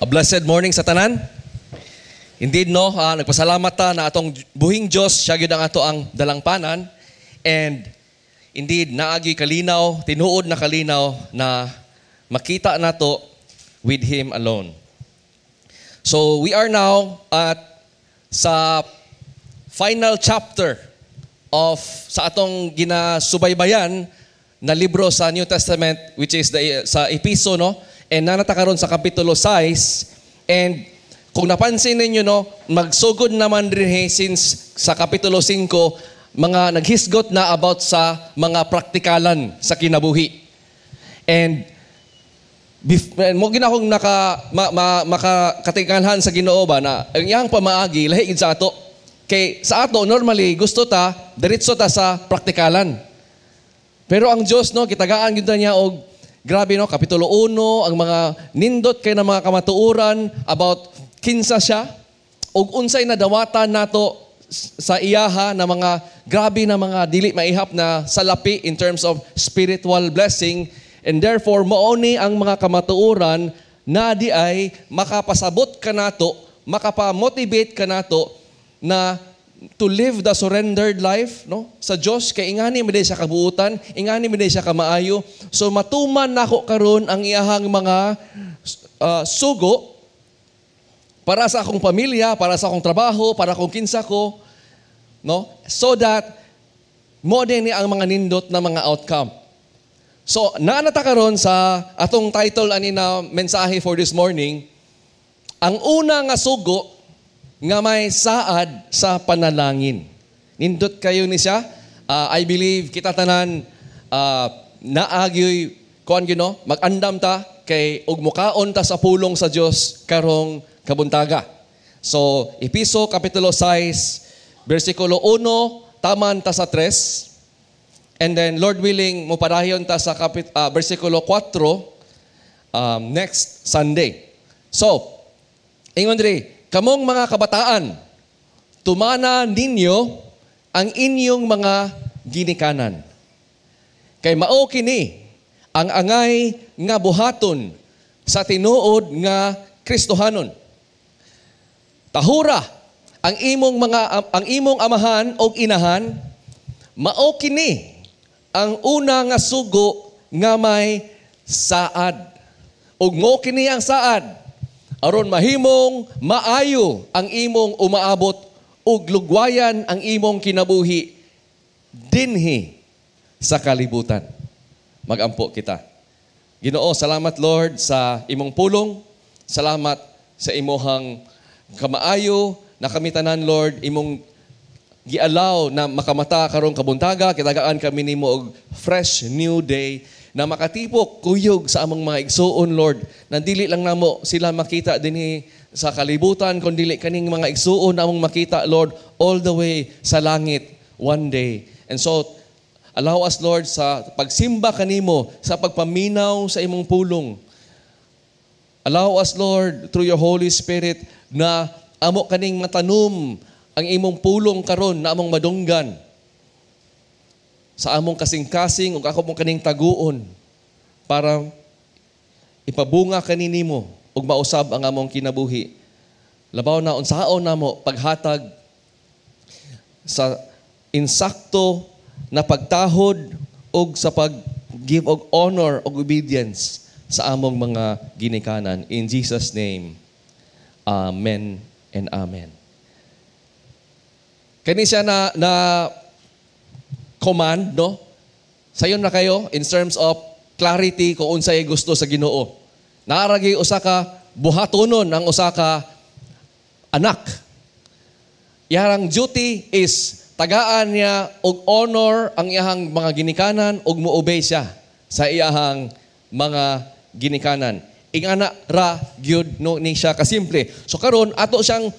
A blessed morning sa tanan. Indeed, no, nagpasalamat ta na atong buhing Diyos, siya gyud ang ato ang dalangpanan. And indeed, naagi kalinaw, tinuod na kalinaw na makita nato with Him alone. So, we are now at sa final chapter of sa atong ginasubaybayan na libro sa New Testament, which is sa Episo, no? And nanata karon sa kapitulo 6. And kung napansin ninyo, no, magsugod naman rin since sa kapitulo 5, mga naghisgot na about sa mga praktikalan sa kinabuhi. And mo ginakong makakatingkanhan sa Ginoo ba na ang iyang pamaagi lahi gid sa ato. Kay sa ato normally gusto ta diretso ta sa praktikalan. Pero ang Dios, no, kitagaan gyud niya og grabe, no, kapitulo 1 ang mga nindot kay na mga kamatuoran about kinsa siya ug unsay nadawatan nato sa iyaha na mga grabe na mga dili maihap na salapi in terms of spiritual blessing. And therefore mao ni ang mga kamatuoran na di ay makapasabot ka nato, makapamotivate ka nato na to live the surrendered life, no, sa Dios. Kay ingani mi siya kabuutan, ingani mi siya kamaayo. So matuman nako karon ang iyahang mga sugo para sa akong pamilya, para sa akong trabaho, para akong kinsa ko, no, so that mo din ang mga nindot na mga outcome. So naanata karon sa atong title ani na mensahe for this morning, ang una nga sugo nga may saad sa panalangin. Nindot kayo ni siya. I believe kita tanan naagyoy kuan gyud, no, mag-andam ta kay ug mukaon ta sa pulong sa Dios karong kabuntaga. So Episo kapitulo 6 bersikulo 1 taman ta sa 3. And then Lord willing mo padayon ta sa bersikulo 4 next Sunday. So ingon diri, kamong mga kabataan, tumana ninyo ang inyong mga ginikanan. Kay mao kini ang angay nga buhaton sa tinuod nga Kristohanon. Tahura ang imong amahan o inahan, mao kini ang una nga sugo nga may saad. Ug mo kini ang saad aron mahimong maayo ang imong umaabot ug lugwayan ang imong kinabuhi dinhi sa kalibutan. Magampo kita. Ginoo, salamat Lord sa imong pulong. Salamat sa imong kamaayo na kami tanan, Lord, imong gialaw na makamata karong kabuntaga. Kitagaan kami nimo og fresh new day na makatipok kuyog sa among mga igsuon, Lord. Na dili lang namo sila makita dinhi sa kalibutan, kundi kaning mga igsuon na among makita, Lord, all the way sa langit one day. And so, allow us, Lord, sa pagsimba kanimo, sa pagpaminaw sa imong pulong. Allow us, Lord, through your Holy Spirit, na amo kaning matanom ang imong pulong karon na among madunggan sa among kasing-kasing ug ako mong kaning taguon para ipabunga kaninimo ug mausab ang among kinabuhi. Labaw na unsaon namo paghatag sa insakto na pagtahod ug sa pag-give og honor ug obedience sa among mga ginikanan. In Jesus' name, Amen and Amen. Kani siya na command, no? Sayon na kayo in terms of clarity kung unsay gusto sa Ginoo. Naaragi usa ka buhatonon ang usa ka anak. Iyang duty is tagaan niya og honor ang iyahang mga ginikanan ug mo-obey siya sa iyahang mga ginikanan. Ingana ra gyud no ni siya kasimple. So karon ato siyang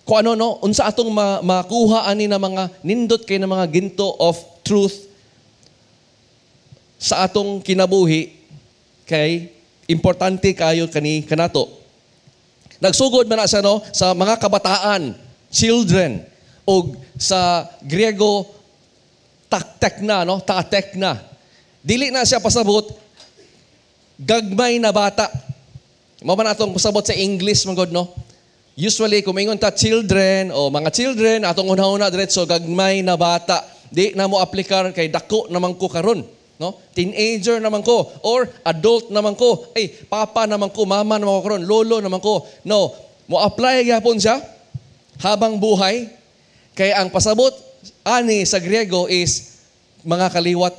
kung ano, no, unsa atong makuha ani na mga nindot kay na mga ginto of truth sa atong kinabuhi kay importante kayo kanato. Nagsugod man na siya, no, sa mga kabataan, children, o sa Griego taktekna, no, tatekna. Dili na siya pasabot gagmay na bata. Mao man atong pasabot sa English man god, no? Usually kung maingon ta children o mga children atong una-una diretso gagmay na bata, di na mo aplikar kay dako naman ko karon, no? Teenager naman ko or adult naman ko. Ay, papa naman ko, mama naman ko karon, lolo naman ko. No, mo apply gyapon siya habang buhay kay ang pasabot ani sa Griego is mga kaliwat.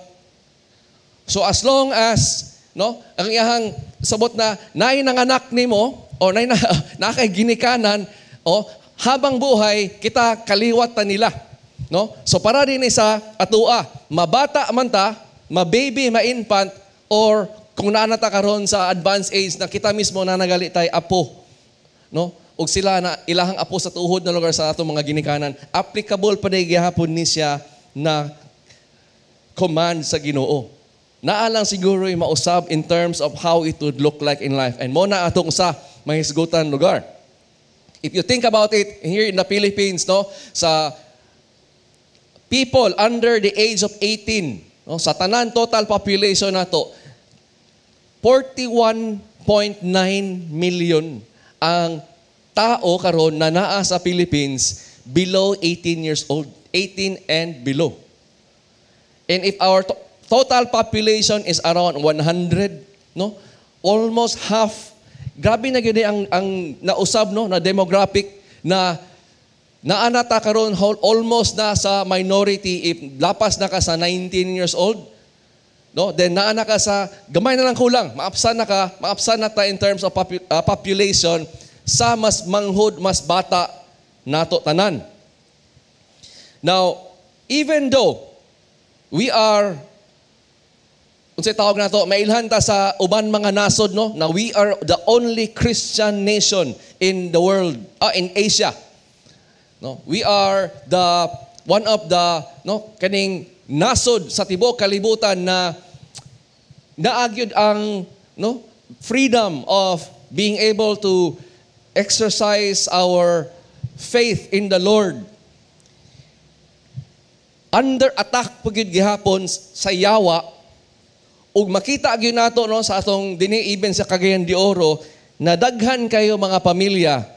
So as long as, no, ang iyahang sabot na nay nanganak nimo o nay na kay ginikanan o habang buhay kita kaliwat ta nila, no? So para din sa atua, mabata man ta, ma-baby, ma-infant, or kung naana ta karon sa advanced age na kita mismo na nagali tay apo, no? Og sila na ilahang apo sa tuhod na lugar sa atong mga ginikanan, applicable pa day gihapon ni siya na command sa Ginoo. Naalang siguro yung mausab in terms of how it would look like in life. And mo na atong sa mahisgutan lugar. If you think about it, here in the Philippines, no, sa people under the age of 18, no, sa tanan total population nato, 41.9 million ang tao karon na naa sa Philippines below 18 years old, 18 and below. And if our total population is around 100, no? Almost half. Grabe na gyud ang nausab, no, na demographic na naanata karon almost na sa minority if lapas na ka sa 19 years old. No? Then naana ka sa gamay na lang kulang, maapsan na ta in terms of population sa mas manghod, mas bata nato tanan. Now, even though we are, unsay tawag nato, mailhan ta sa uban mga nasod, no, na we are the only Christian nation in the world, in Asia. No, we are the one of the, no, kaning nasod sa tibuok kalibutan na naagyod ang, no, freedom of being able to exercise our faith in the Lord. Under attack pagid gihapon sa yawa, ug makita gyud nato, no, sa atong dinhi even sa Cagayan de Oro na daghan kayo mga pamilya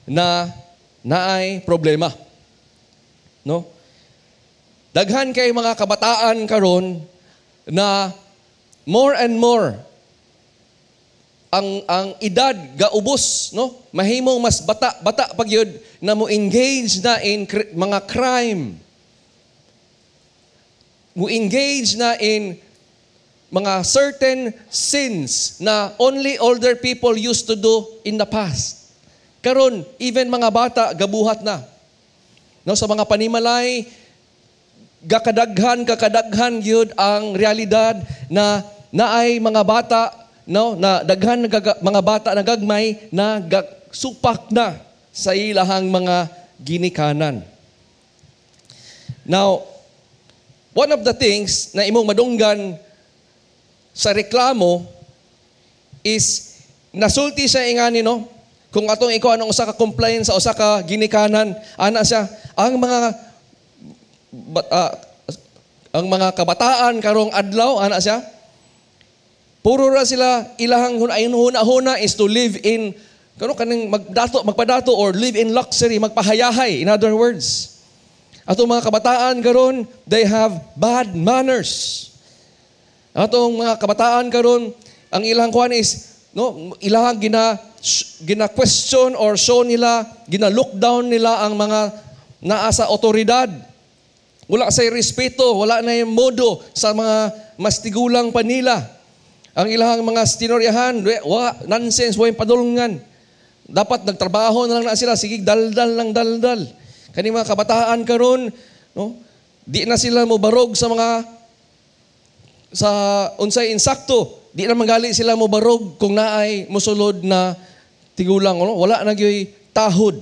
na naay problema, no? Daghan kay mga kabataan karon na more and more ang edad gaubos, no? Mahimong mas bata pagyud na mo engage na in mga crime. Mo engage na in mga certain sins na only older people used to do in the past. Karon, even mga bata gabuhat na. No, sa mga panimalay, kakadaghan gyud ang realidad na naay mga bata, no, na daghan mga bata na gagmay na supak na sa ilahang mga ginikanan. Now, one of the things na imong madunggan sa reklamo is nasulti siya ingani, no? Kung atong ikaw anong usa ka complaint sa usa ka ginikanan, ana siya ang mga kabataan karong adlaw, ana siya puro ra sila ilahang huna is to live in kaning magpadato or live in luxury, magpahayahay. In other words, atong mga kabataan karon, they have bad manners. Atong mga kabataan karon, ang ilang kuan is, no, ilang gina-question or show nila, gina-look down nila ang mga naa sa otoridad. Wala say respeto, wala na yung modo sa mga mas tigulang pa nila. Ang ilang mga stinoryahan, nonsense, walang padulungan. Dapat nagtrabaho na lang na sila, sige, daldal. Kani mga kabataan karon, no, di na sila mo barog sa mga sa unsay insakto, di na magali sila mo barog kung naay mosulod na tigulang, no? Wala na gyoy tahod.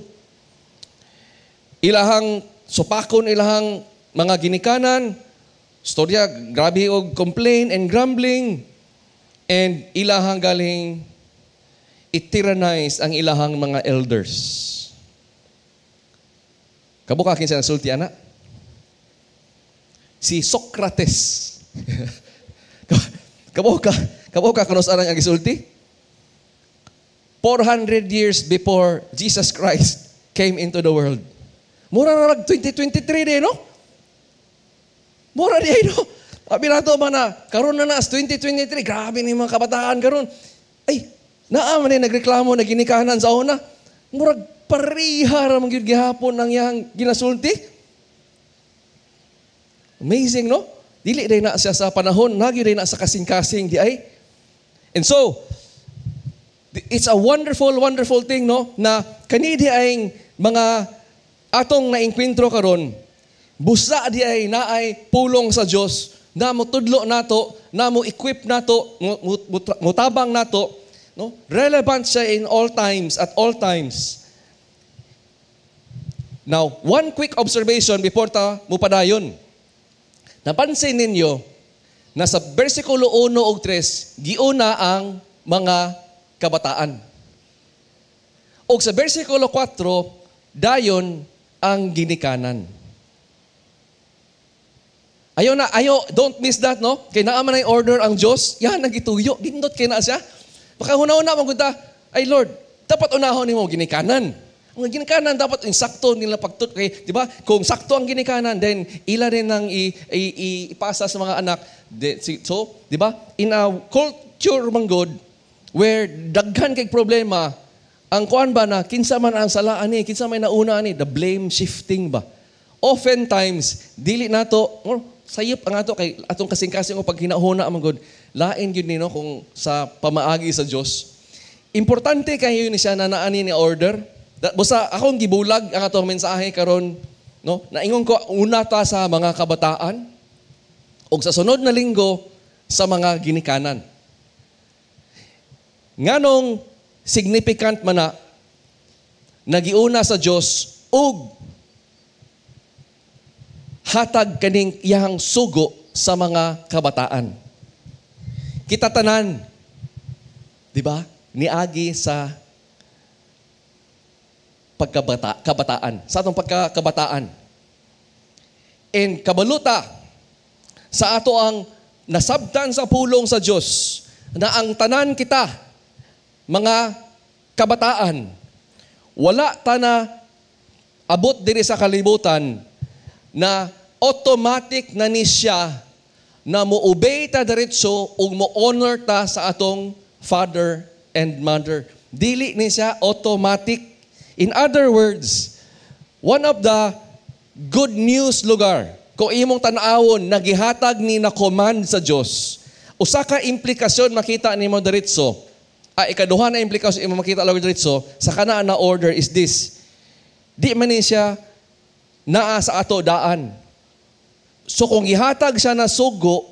Ilahang supakon ilahang mga ginikanan, storya grabe og complain and grumbling, and ilahang galing i-tyrannize ang ilahang mga elders. Kabuka kinsa nagsulti ana? Si Socrates. Kabuka kanus arang ang gisulti? 400 years before Jesus Christ came into the world. Mura na 2023 din, no? Mura din, no? Sabi na ito, na, karoon na as 2023, grabe na yung mga kabataan karoon. Ay, naaman na nagreklamo na ginikanan sa una. Murag parihar ang mga gihapon ng yang ginasulti. Amazing, no? Dili rin na siya sa panahon, nagi rin na sa kasing-kasing, di ay? And so, it's a wonderful, wonderful thing, no? Na kanidi ay mga atong nainkwentro karon, busa di ay naay pulong sa Dios na mo tudlo nato, na mo equip nato, mutabang nato, no? Relevant siya in all times, at all times. Now, one quick observation before ta mupadayon. Napansin ninyo na sa versikulo 1 ug 3, giuna ang mga kabataan. O sa versikulo 4, dayon ang ginikanan. Don't miss that, no? Kaya naaman na order ang Diyos, yan ang gituyo, gindot kaya na siya. Baka huna-una magunta, ay Lord, dapat unahon mo ginikanan. Ang ginikanan dapat insakto nila pagtut. Di ba? Kung sakto ang ginikanan, then ila rin ang ipasa sa mga anak. So, di ba? In a culture manggod, where daghan kay problema, ang kuan ba na, kinsa man ang salaan ni, kinsa may nauna ni, the blame shifting ba? Oftentimes, dili nato, sayop ang ato, kay atong kasing-kasing o pag hinahuna ang manggod, lain yun nino kung sa pamaagi sa Diyos. Importante kayo ni siya na naani ni order. Basta akong gibulag ang atong mensahe karon, no? Naingon ko una ta sa mga kabataan ug sa sunod na linggo sa mga ginikanan. Nganong significant man na nagiuna sa Dios ug hatag kaning iyang sugo sa mga kabataan. Kita tanan, di ba? Niagi sa kabataan. Sa atong pagkakabataan. And kabaluta sa ato ang nasabtan sa pulong sa Diyos na ang tanan kita, mga kabataan, wala ta na abot diri sa kalibutan na automatic na ni siya na mo-obey ta diretso ug mo-honor ta sa atong father and mother. Dili ni siya automatic. In other words, one of the good news lugar, kung imong tanawon, nagihatag ni na command sa Diyos, usa ka implikasyon makita nimo diretso, ikaduha na implikasyon imong makita lang diretso, sa kana na order is this, di man ni siya naa sa ato daan. So kung ihatag siya na sugo,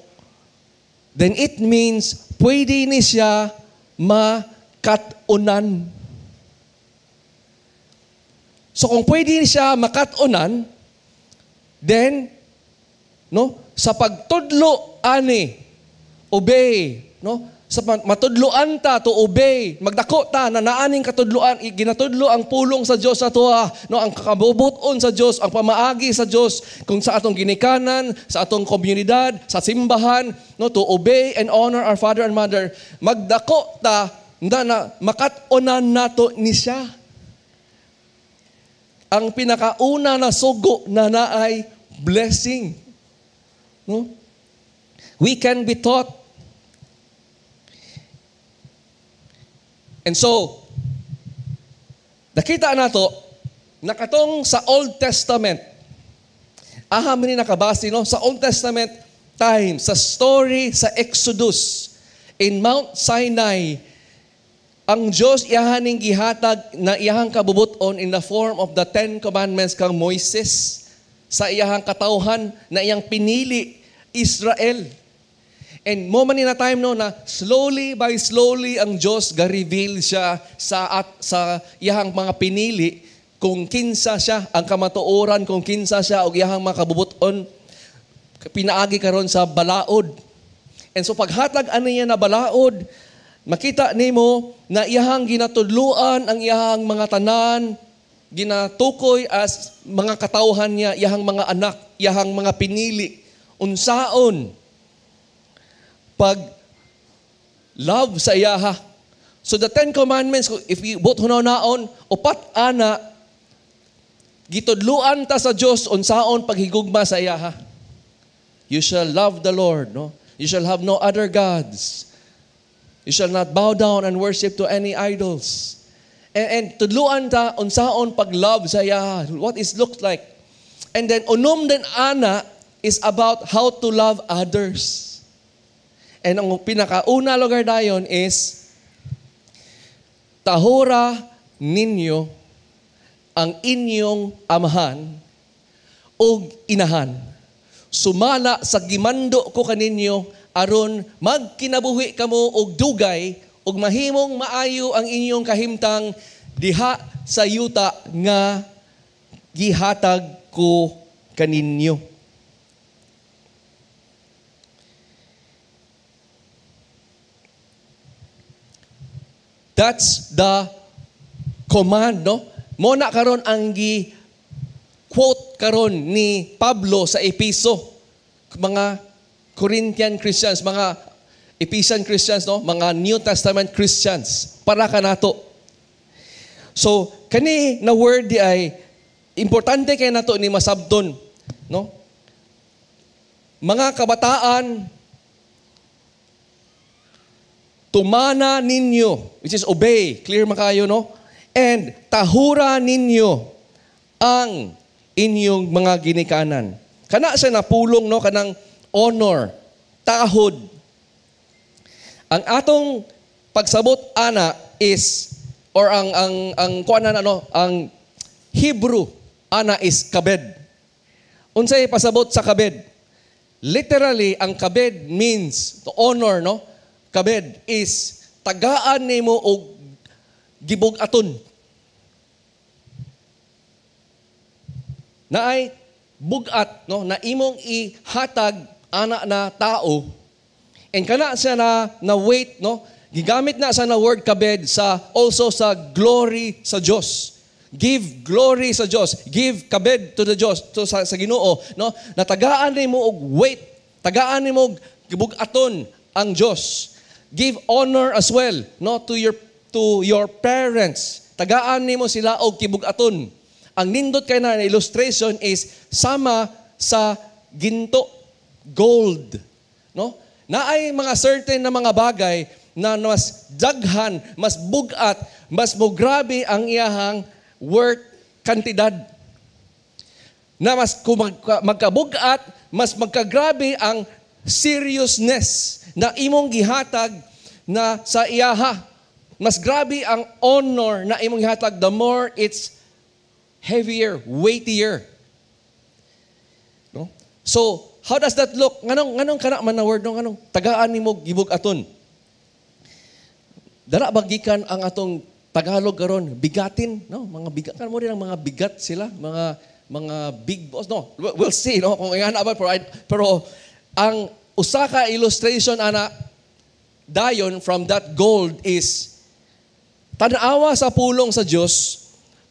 then it means pwede ni siya makatunan. So kung pwede siya makatunan, then no, sa pagtudlo ani obey, no? Sa matudloan ta to obey, magdako ta na naaning katudloan, ginatudlo ang pulong sa Dios sa tuwa, no, ang kabubuton sa Dios, ang pamaagi sa Dios kung sa atong ginikanan, sa atong komunidad, sa simbahan, no, to obey and honor our father and mother. Magdako ta na makatunan nato ni siya. Ang pinakauna na sugo na naay blessing. No? We can be taught. And so, nakita nato, nakatong sa Old Testament, ni nakabase, no? Sa Old Testament time, sa story sa Exodus, in Mount Sinai, ang Diyos iyahaning gihatag na iyahang kabubuton in the form of the 10 Commandments kang Moises sa iyahang katawhan na iyang pinili Israel. And mo man na time no na slowly by slowly ang Diyos ga-reveal siya sa iyahang mga pinili kung kinsa siya, ang kamatuoran kung kinsa siya o iyahang mga kabubuton pinaagi karon sa balaod. And so paghatag ani niya na balaod, makita nimo na iyahang ginatudluan ang iyahang mga tanan, ginatukoy as mga katawhan niya, iyahang mga anak, iyahang mga pinili. Unsaon pag love sa iyaha, So the Ten Commandments, if we both hunaw-naon, upat ana, gitudluan ta sa Dios unsaon paghigugma sa iya ha. You shall love the Lord, no? You shall have no other gods. You shall not bow down and worship to any idols. And tudluan ta unsaon pag-love sa iya, what it looks like. And then unom din ana is about how to love others. And ang pinakauna lugar dayon is tahura ninyo ang inyong amahan o inahan. Sumala sa gimando ko kaninyo aron magkinabuhi kamo og dugay ug mahimong maayo ang inyong kahimtang diha sa yuta nga gihatag ko kaninyo. That's the command, no? Mona karon ang quote karon ni Pablo sa Epeso, mga Corinthian Christians, mga Ephesian Christians, no? Mga New Testament Christians, para kanato. So, kani na word di ay importante kay nato ni masabton, no? Mga kabataan, tumana ninyo, which is obey, clear makayo, no? And tahura ninyo ang inyong mga ginikanan. Kana siya napulong, no, kanang honor, tahod. Ang atong pagsabot ana is or ang kuanan ano, ang Hebrew ana is kabed. Unsay pasabot sa kabed? Literally ang kabed means to honor, no? Kabed is tagaan nimo og gibug-aton. Naay bugat, no, na imong ihatag ana na tao. And kana siya na weight, no, gigamit na sa na word kabed sa also sa glory sa Dios. Give glory sa Dios. Give kabed to the Dios, to sa Ginoo, no? Natagaan nimo og weight, tagaan nimo og gibug-aton ang Dios. Give honor as well, no, to your parents. Tagaan nimo sila og kibug-aton. Ang nindot kay na illustration is sama sa ginto, gold, no? Naay mga certain na mga bagay na mas daghan, mas bugat, mas mo grabe ang iyahang worth kantidad. Na mas kung magkabugat, mas magkagrabe ang seriousness na imong gihatag na sa iyaha. Mas grabe ang honor na imong gihatag, the more it's heavier, weightier. No? So, how does that look? Nganong kana man na word, no? Nganong tagaan nimo gibug-aton? Dara bagikan ang atong Tagalog karon, bigatin, no? Mga bigat kan mo rin ang mga bigat sila, mga big boss, no? We'll see, no? Kung ingana ba, pero ang usa ka illustration ana dayon from that gold is tan-awa sa pulong sa Dios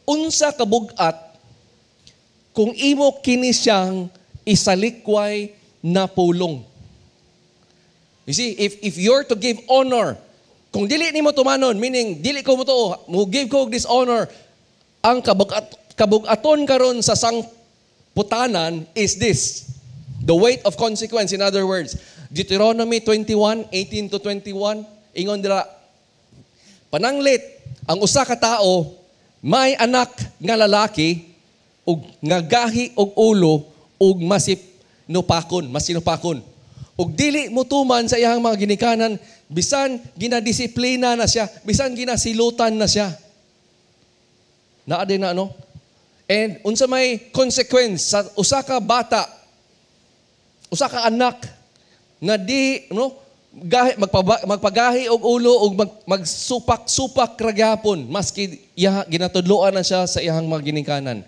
unsa kabugat kung imo kini siyang isalikway na pulong. You see, if you're to give honor, kung dili nimo tumanon, meaning dili ko mo to, mo give ko this honor, ang kabugaton karon sa sangputanan is this, the weight of consequence. In other words, Deuteronomy 21:18 to 21, ingon dira, pananglit ang usa ka tao may anak nga lalaki ug nga gahi og ulo ug masinupakon. Ug dili mo tuman sa iyang mga ginikanan, bisan ginadisiplina na siya, bisan ginasilutan na siya. Naa din na, no? And unsa may consequence sa usa ka bata, usa ka anak nga di, no, magpagahi og ulo og magsupak-supak ragyapon maski ginatudloan na siya sa iyang mga ginikanan.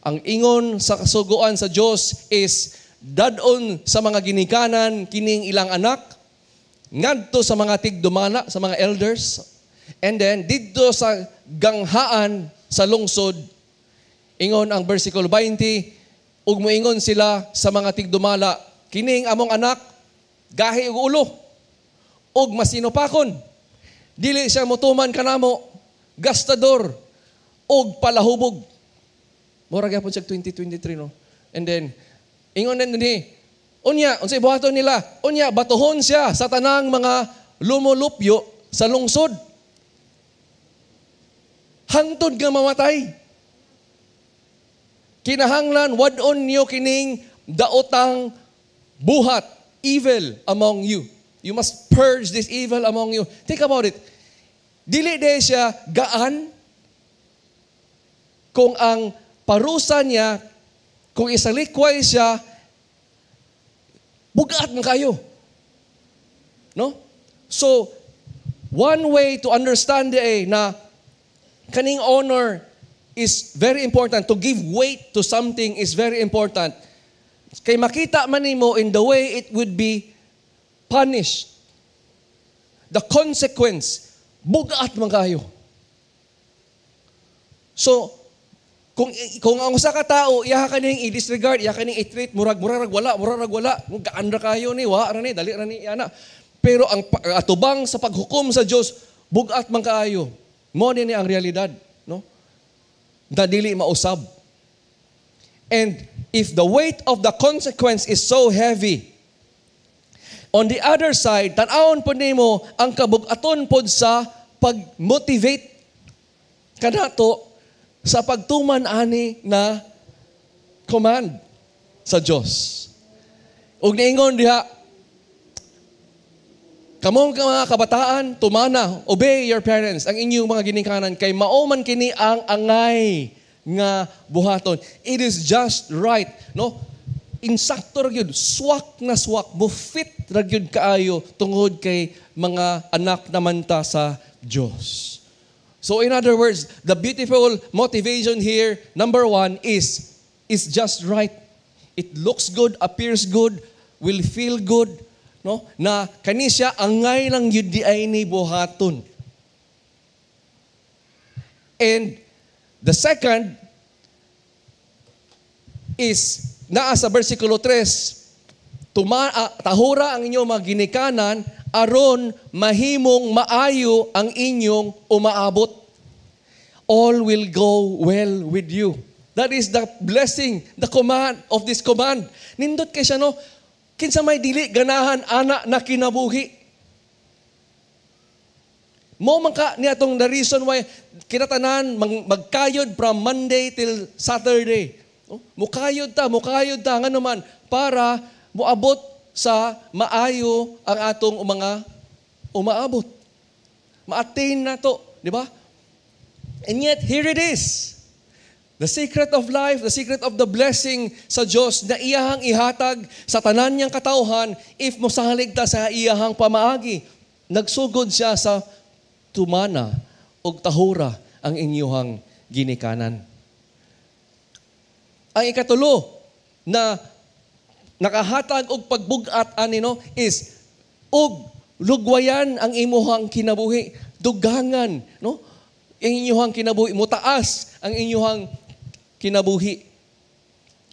Ang ingon sa kasugoan sa Dios is dadon sa mga ginikanan kining ilang anak ngadto sa mga tigdumana, sa mga elders, and then didto sa ganghaan sa lungsod. Ingon ang versikulo 20, ug moingon sila sa mga tigdumala, kining among anak gahi og ulo ug masinupakon. Dili siya motuman kanamo, gastador, og palahubog. Mura gyapon siya 2023, no? And then, ingon ni, unya, unsay buhaton nila? Unya, batuhon siya sa tanang mga lumulupyo sa lungsod. Hangtod nga mamatay. Kinahanglan, wadon niyo kining daotang buhat, evil among you. You must purge this evil among you. Think about it. Dili de siya gaan kung ang parusa niya, kung isalikway siya, bugat man kayo. No? So, one way to understand na kaning honor is very important. To give weight to something is very important. Kay makita man nimo in the way it would be punished. The consequence, bugat man kayo. So, kung ang usa ka tao, iya ka ning i-disregard, iya ka ning i-treat, murag wala, gaan ra kayo ni, wa ra ni, dali ra ni, ana. Pero ang atubang sa paghukom sa Dios, bugat man kaayo. Mo ni ang realidad, no? Na dili mausab. And if the weight of the consequence is so heavy, on the other side, tan-awon po nimo ang kabugaton pod sa pag-motivate kanato sa pagtuman ani na command sa Dios. Ug niingon diha, kamong mga kabataan, tumana, obey your parents, ang inyong mga ginikanan, kay mauman kini ang angay nga buhaton. It is just right, no? Insakto ra gyud, swak na swak, mufit ra gyud kaayo tungod kay mga anak naman ta sa Dios. So in other words, the beautiful motivation here, number one, is just right. It looks good, appears good, will feel good, no? Na kani siya angay lang yun di ay ni buhaton. And the second is naa sa versikulo 3, tahura ang inyong mga ginikanan aron mahimong maayo ang inyong umaabot. All will go well with you. That is the blessing, the command of this command. Nindot kay siya, no? Kinsa may dili ganahan ana na kinabuhi. Mo man ka niya tong the reason why kinatanan magkayod from Monday till Saturday. No? Mukayod ta nga naman para moabot sa maayo ang atong mga umaabot. Ma-attain na to, di ba? And yet, here it is. The secret of life, the secret of the blessing sa Diyos na iyahang ihatag sa tanan niyang katauhan if mosalig ta sa iyahang pamaagi. Nagsugod siya sa tumana o tahura ang inyuhang ginikanan. Ang ikatulo na nakahatag og pagbugat anino is og lugwayan ang imuhang kinabuhi, dugangan, no? Ang inyuhang kinabuhi, mutaas ang inyuhang kinabuhi.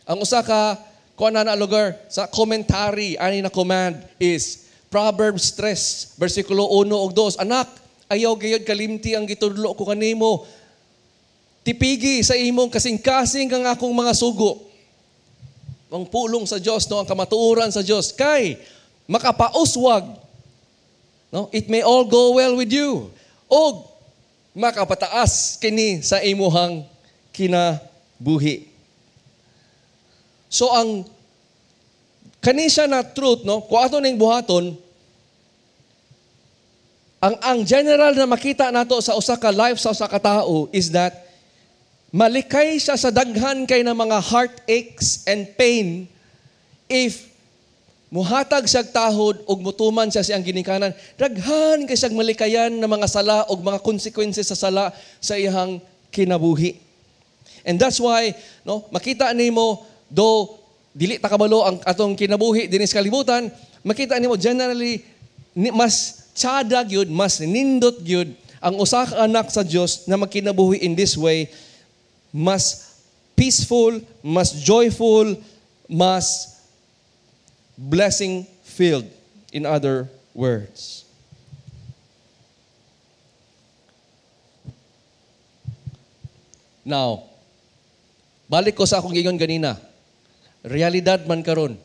Ang usa ka kuan na lugar sa commentary ani na command is Proverbs 3 bersikulo 1 ug 2. Anak, ayaw gayud kalimti ang gitudlo ko kanimo. Tipigi sa imong kasing-kasing kang akong mga sugo. Ang pulong sa Diyos, no, ang kamatuoran sa Diyos, kay makapauswag, no, it may all go well with you, o makapataas kini sa imuhang kinabuhi. So ang kanisya na truth, no, kung ato ning buhaton, ang general na makita nato sa usa ka life sa usa ka tao is that malikay siya sa daghan kay na mga heartaches and pain if muhatag siya tahod ug mutuman siya siyang ginikanan. Daghan kay siyang malikayan na mga sala ug mga consequences sa sala sa iyang kinabuhi. And that's why, no, makita nimo do dili ta kabalo ang atong kinabuhi dinhi sa kalibutan, makita nimo generally mas tsada gyud, mas nindot gyud ang usa ka anak sa Dios na magkinabuhi in this way. Mas peaceful, mas joyful, mas blessing-filled, in other words. Now, balik ko sa akong gingon ganina. Realidad man karon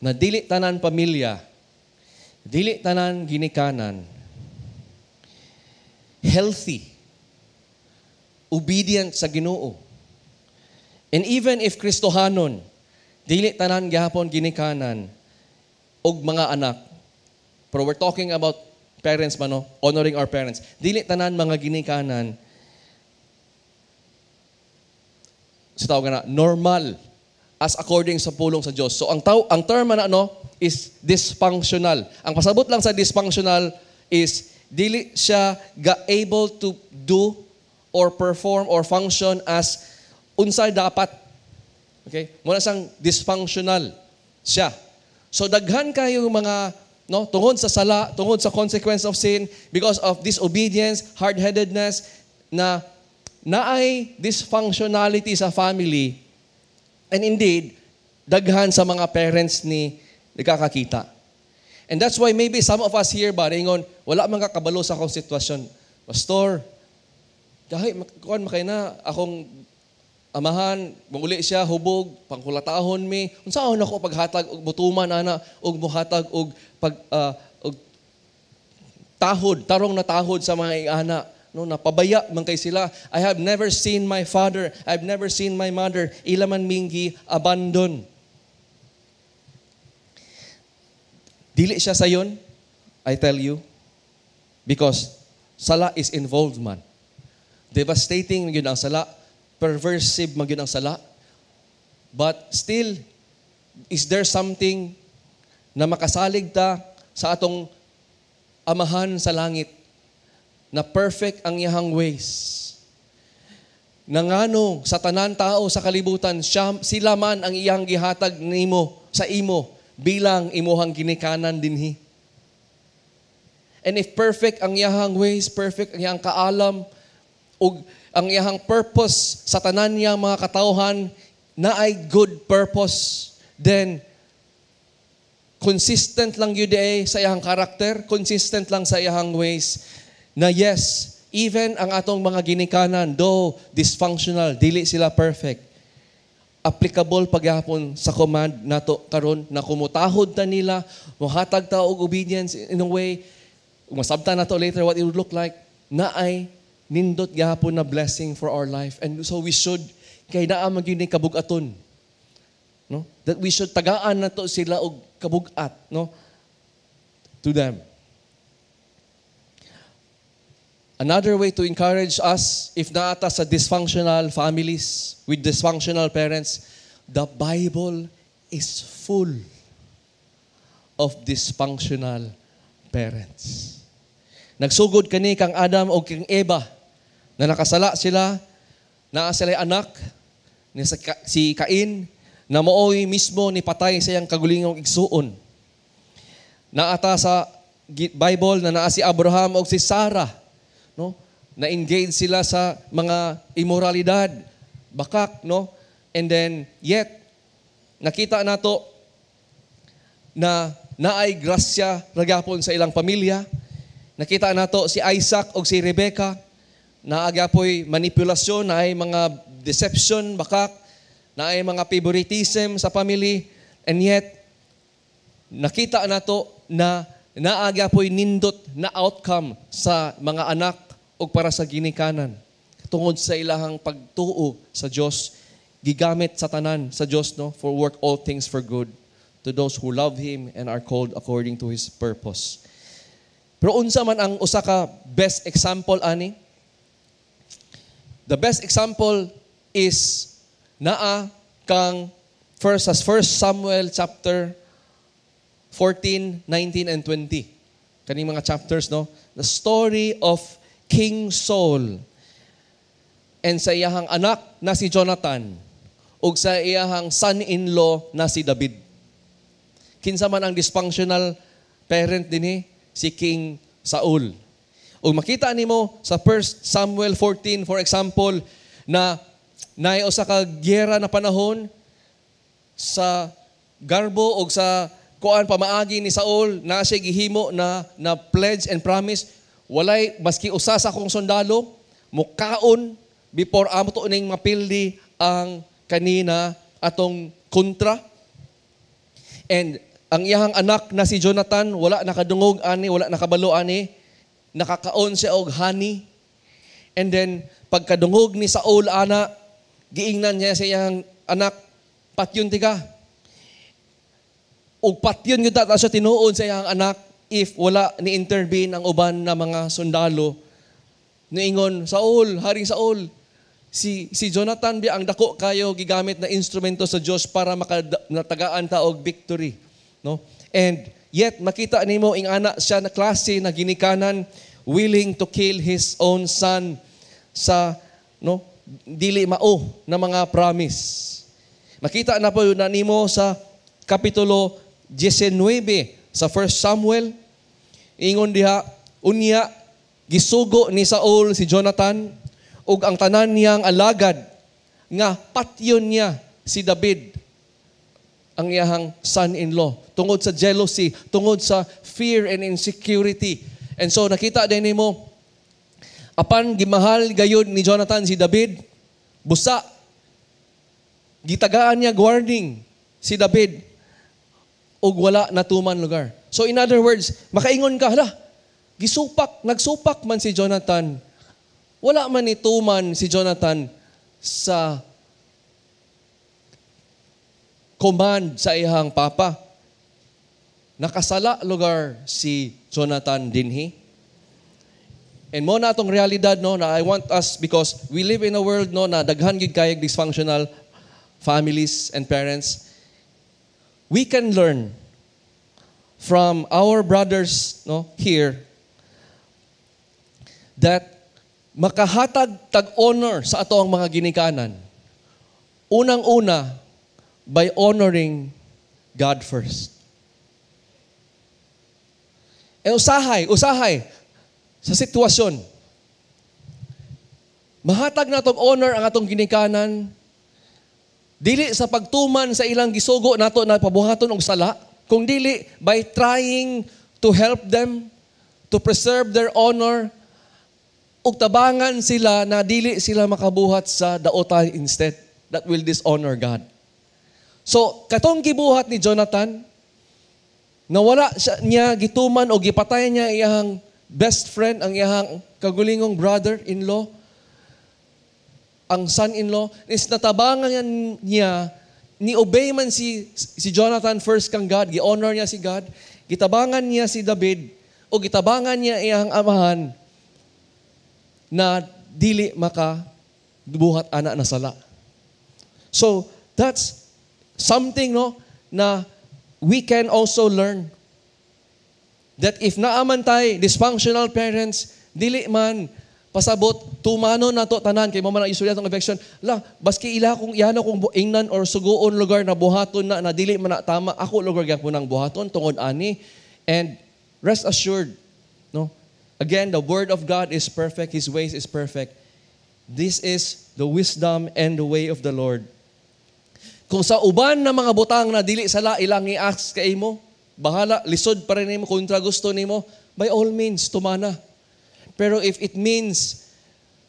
na dili tanan pamilya, dili tanan ginikanan, healthy, obedient sa Ginoo. And even if Kristohanon, dili tanan gihapon ginikanan og mga anak. Pero we're talking about parents man, no? Honoring our parents. Dili tanan mga ginikanan sa tawag na normal as according sa pulong sa Diyos. So ang term na is dysfunctional. Ang pasabot lang sa dysfunctional is dili siya able to do or perform or function as unsay dapat. Okay? Muna siyang dysfunctional siya. So daghan kayo mga tungod sa sala, tungod sa consequence of sin, because of disobedience, hard-headedness, na naay dysfunctionality sa family, and indeed, daghan sa mga parents ni nagkakakita. And that's why maybe some of us here ba, ringon, wala man kakabalo sa akong sitwasyon. Pastor, kahit kuan makay na akong amahan, manguli siya, hubog, pangkulatahon mi. Unsaon ako paghatag og butuman ana og muhatag og og tahod, tarong na tahod sa mga ana. No, napabaya man kay sila. I have never seen my father. I've never seen my mother. Ila man mingi abandon. Dili siya sayon, I tell you, because sala is involved man. Devastating yun ang sala. Perversive man yun ang sala. But still, is there something na makasalig ta sa atong amahan sa langit na perfect ang iyahang ways? Nangano sa tanan tao sa kalibutan, sila man ang iyang gihatag nimo sa imo bilang imuhang ginikanan dinhi. And if perfect ang iyahang ways, perfect ang iyang kaalam, ug ang iyahang purpose sa tanan niya mga katawhan na ay good purpose, then consistent lang yun sa iyahang karakter, consistent lang sa iyahang ways, na yes, even ang atong mga ginikanan, though dysfunctional, dili sila perfect, applicable pagyapon sa command nato karon na kumutahod ta nila, muhatag ta og obedience in a way, masabta nato later what it would look like, na ay nindot gyapon na blessing for our life. And so we should, kay naa man gyud ni kabugaton, no? That we should tagaan nato sila og kabugat, no? To them. Another way to encourage us, if naata sa dysfunctional families, with dysfunctional parents, the Bible is full of dysfunctional parents. Nagsugod kani kang Adam o kang Eva, na nakasala sila, naa sila'y anak, ni si Cain, na mooy mismo ni patay sa iyang kagulingong igsuon. Naata sa Bible na naa si Abraham o si Sarah, no? Na-engage sila sa mga immoralidad, bakak, no? And then, yet, nakita nato na naay grasya ragapon sa ilang pamilya. Nakita nato si Isaac o si Rebecca, naagapoy manipulasyon, naay mga deception, bakak, naay mga favoritism sa family, and yet, nakita nato na naagapoy nindot na outcome sa mga anak o para sa ginikanan. Tungod sa ilahang pagtuo sa Diyos, gigamit sa tanan sa Diyos, no, for work all things for good to those who love Him and are called according to His purpose. Pero unsa man ang usa ka best example ani? The best example is naa kang first Samuel chapter 14, 19, and 20. Kaning mga chapters, no? The story of King Saul and sa iyahang anak na si Jonathan ug sa iyahang son-in-law na si David. Kinsa man ang dysfunctional parent dinhi? Si King Saul. Ug makita nimo sa 1 Samuel 14, for example, na naay usa ka giyera na panahon sa Garbo ug sa kuan pamaagi ni Saul na siya gihimo na pledge and promise, walay maski usa sa akong sundalo mukaon before amo to ning mapildi ang kanina atong kontra. And ang iyang anak na si Jonathan, wala nakadungog ani, wala nakabalo ani, nakakaon siya og honey. And then, pagkadungog ni Saul, ana, giingnan niya sa iyang anak, patyon tika. O patyon yun data siya tinuod sa iyang anak, if wala ni-intervene ang uban na mga sundalo. Niingon, Saul, Haring Saul, si Jonathan di ang dako kayo gigamit na instrumento sa Dios para makatagaan ta og victory, no? And yet makita nimo ing ana siya na klase na ginikanan, willing to kill his own son sa dili mao na mga promise. Makita na po na nimo sa kapitulo 19 sa 1 Samuel, ingon diha, unya gisugo ni Saul si Jonathan ug ang tanan niyang alagad nga patyon niya si David, ang iyahang son-in-law, tungod sa jealousy, tungod sa fear and insecurity. And so nakita din nimo, apan gimahal gayud ni Jonathan si David, busa gitagaan niya warning si David ug wala natuman lugar. So in other words, makaingon ka, nagsupak man si Jonathan. Wala man ituman si Jonathan sa command sa iyang papa. Nakasala lugar si Jonathan dinhi. And mo na atong realidad na I want us, because we live in a world na daghan gid kayong dysfunctional families and parents. We can learn from our brothers here that makahatag tag-honor sa ato ang mga ginikanan. Unang-una, by honoring God first. Usahay sa sitwasyon. Mahatag na itong honor ang atong ginikanan, dili sa pagtuman sa ilang gisugo nato na pabuhaton og sala, kung dili by trying to help them, to preserve their honor, ug tabangan sila na dili sila makabuhat sa daotay instead that will dishonor God. So, katong gibuhat ni Jonathan, nawala niya gituman o gipatay niya iyang best friend, ang iyang kagulingong brother-in-law, ang son-in-law, is natabangan niya, ni-obey man si Jonathan first kang God, gi-honor niya si God, gitabangan niya si David, o gitabangan niya iyang amahan, na dili makabuhat ana na sala. So, that's something na we can also learn. That if naaman tay dysfunctional parents, dili man pasabot tumano nato tanan kay mo man istorya tong affection. Baski ila kung iyano kung ingnan or suguon lugar na buhaton na dili man na tama, ako lugar gyud nang buhaton tungod ani. And rest assured, again, the word of God is perfect, His ways is perfect. This is the wisdom and the way of the Lord. Kung sa uban na mga butang na dili sala ilang i-ask kay mo, bahala, lisod pa rin nimo kontra gusto nimo, by all means, tumana. Pero if it means,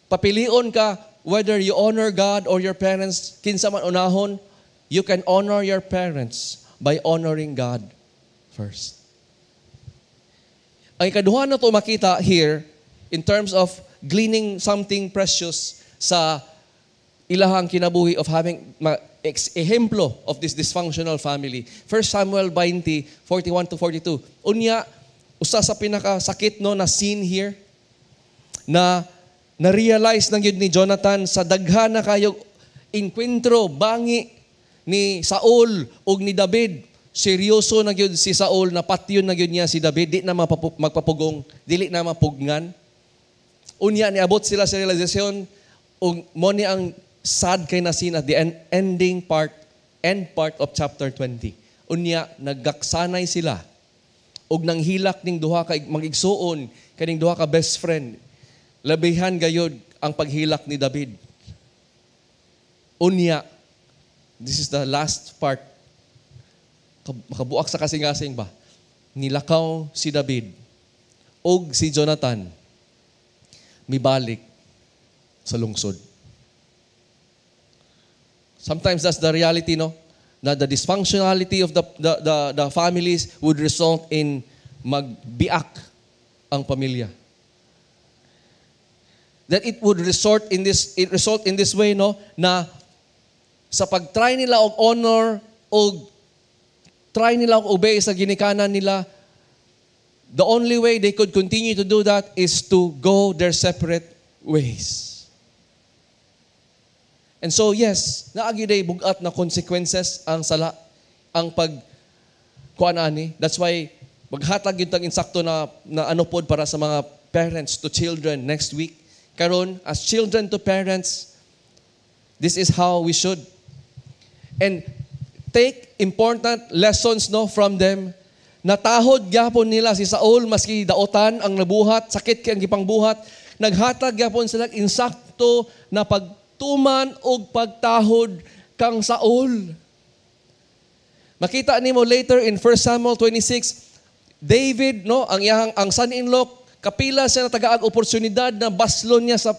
papilion ka, whether you honor God or your parents, kinsa man unahon, you can honor your parents by honoring God first. Ang ikaduha na ito makita here, in terms of gleaning something precious sa ilahang kinabuhi of having ehemplo of this dysfunctional family. 1 Samuel 20, 41-42. Unya, usa sa pinakasakit na scene here, na na-realize ng yun ni Jonathan sa daghan na kayo inkwentro, bangi ni Saul ug ni David. Seryoso na yun si Saul, na patyon na yun niya si David, di na magpapugong, dili na mapugngan. Unya, niabot sila sa realization, ug mo ni ang sad kay nasin at the end part of chapter 20. Unya, naggaksanay sila. Ug nang hilak ning duha ka magigsuon, kaning duha ka best friend. Labihan gayud ang paghilak ni David. Unya, this is the last part. Makabuak sa kasing-kasing ba? Nilakaw si David ug si Jonathan mibalik sa lungsod. Sometimes that's the reality, no? Na the dysfunctionality of the families would result in magbiak ang pamilya. That it would result in this way, no, na sa pag-try nila og honor o try nila og obey sa ginikanan nila, the only way they could continue to do that is to go their separate ways. And so yes, naagi day bugat na consequences ang sala, ang kuan ani. That's why maghatag gyud tag insakto na ano pod para sa mga parents to children next week. Karon as children to parents, this is how we should. And take important lessons, no, from them. Natahod gyapon nila si Saul maski daotan ang nabuhat, sakit kay ang gipangbuhat, naghatag gyapon sila insakto na pagtuman og pagtahod kang Saul. Makita nimo later in 1 Samuel 26, David, no, ang son-in-law, kapila siya na tagaag oportunidad na baslon niya sa